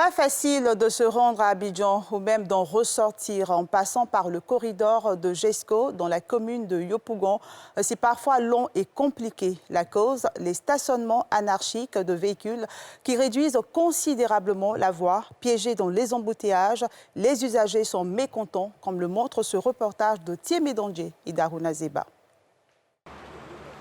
Pas facile de se rendre à Abidjan ou même d'en ressortir en passant par le corridor de Jesco dans la commune de Yopougon. C'est parfois long et compliqué. La cause, les stationnements anarchiques de véhicules qui réduisent considérablement la voie. Piégés dans les embouteillages, les usagers sont mécontents, comme le montre ce reportage de Thiémé-Dandjé et Daruna Zeba.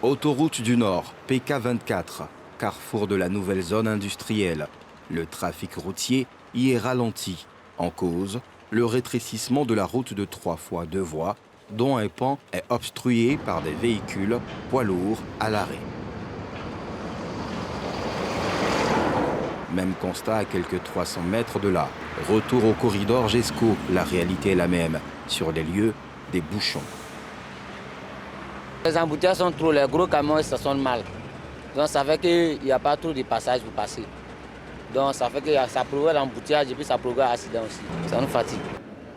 Autoroute du Nord, PK24, carrefour de la nouvelle zone industrielle. Le trafic routier y est ralenti. En cause, le rétrécissement de la route de 3 fois 2 voies, dont un pan est obstrué par des véhicules poids lourds à l'arrêt. Même constat à quelques 300 mètres de là. Retour au corridor Jesco, la réalité est la même. Sur les lieux, des bouchons. Les embouteillages sont trop, les gros camions stationnent mal. Donc ça fait qu'il n'y a pas trop de passages pour passer. Donc ça fait que ça provoque l'embouteillage et puis ça provoque l'accident aussi. Ça nous fatigue.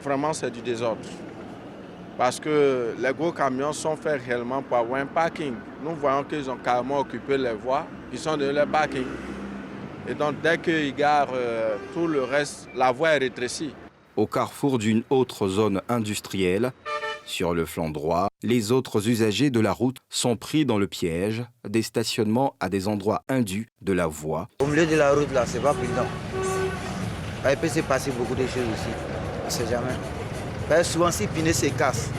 Vraiment c'est du désordre. Parce que les gros camions sont faits réellement pour avoir un parking. Nous voyons qu'ils ont carrément occupé les voies qui sont de leur parking. Et donc dès qu'ils garent tout le reste, la voie est rétrécie. Au carrefour d'une autre zone industrielle, sur le flanc droit, les autres usagers de la route sont pris dans le piège des stationnements à des endroits indus de la voie. Au milieu de la route, là, c'est pas prudent. Il peut se passer beaucoup de choses aussi. On ne sait jamais. Parce que souvent, si le pneu se casse,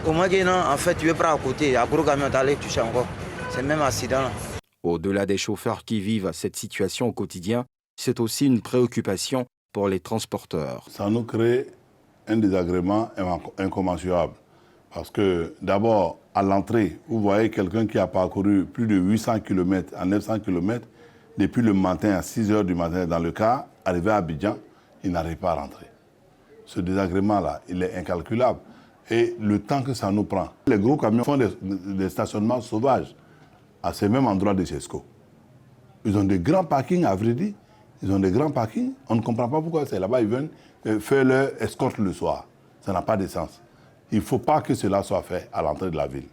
au moins que non, en fait, tu veux pas à côté, un gros camion t'allais toucher encore. C'est le même accident là. Au-delà des chauffeurs qui vivent cette situation au quotidien, c'est aussi une préoccupation pour les transporteurs. Ça nous crée un désagrément incommensurable. Parce que d'abord, à l'entrée, vous voyez quelqu'un qui a parcouru plus de 800 km à 900 km depuis le matin à 6 h du matin dans le car, arrivé à Abidjan, il n'arrive pas à rentrer. Ce désagrément-là, il est incalculable. Et le temps que ça nous prend. Les gros camions font des stationnements sauvages à ces mêmes endroits de Jesco. Ils ont des grands parkings, à vrai dire. Ils ont des grands parkings. On ne comprend pas pourquoi c'est là-bas. Ils viennent faire leur escorte le soir. Ça n'a pas de sens. Il ne faut pas que cela soit fait à l'entrée de la ville.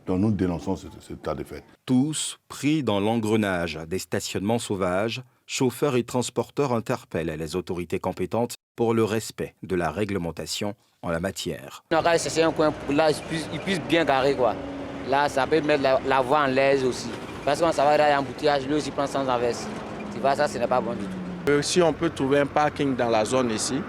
Donc nous dénonçons ce tas de fait. Tous pris dans l'engrenage des stationnements sauvages, chauffeurs et transporteurs interpellent les autorités compétentes pour le respect de la réglementation en la matière. On va chercher un coin pour là, ils puissent bien garer quoi. Là, ça peut mettre la voie en l'aise aussi. Parce qu'on ça va aller en embouteillage, lui aussi prend sans inverse. Tu vois, ça, ce n'est pas bon du tout. Si on peut trouver un parking dans la zone ici,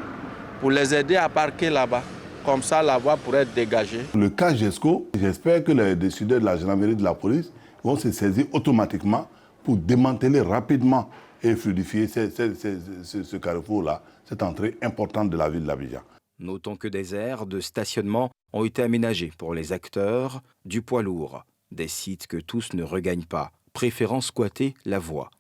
pour les aider à parquer là-bas, comme ça la voie pourrait être dégagée. Le cas Jesco, j'espère que les décideurs de la gendarmerie et de la police vont se saisir automatiquement pour démanteler rapidement et fluidifier ce carrefour-là, cette entrée importante de la ville d'Abidjan. Notons que des aires de stationnement ont été aménagées pour les acteurs du poids lourd. Des sites que tous ne regagnent pas, préférant squatter la voie.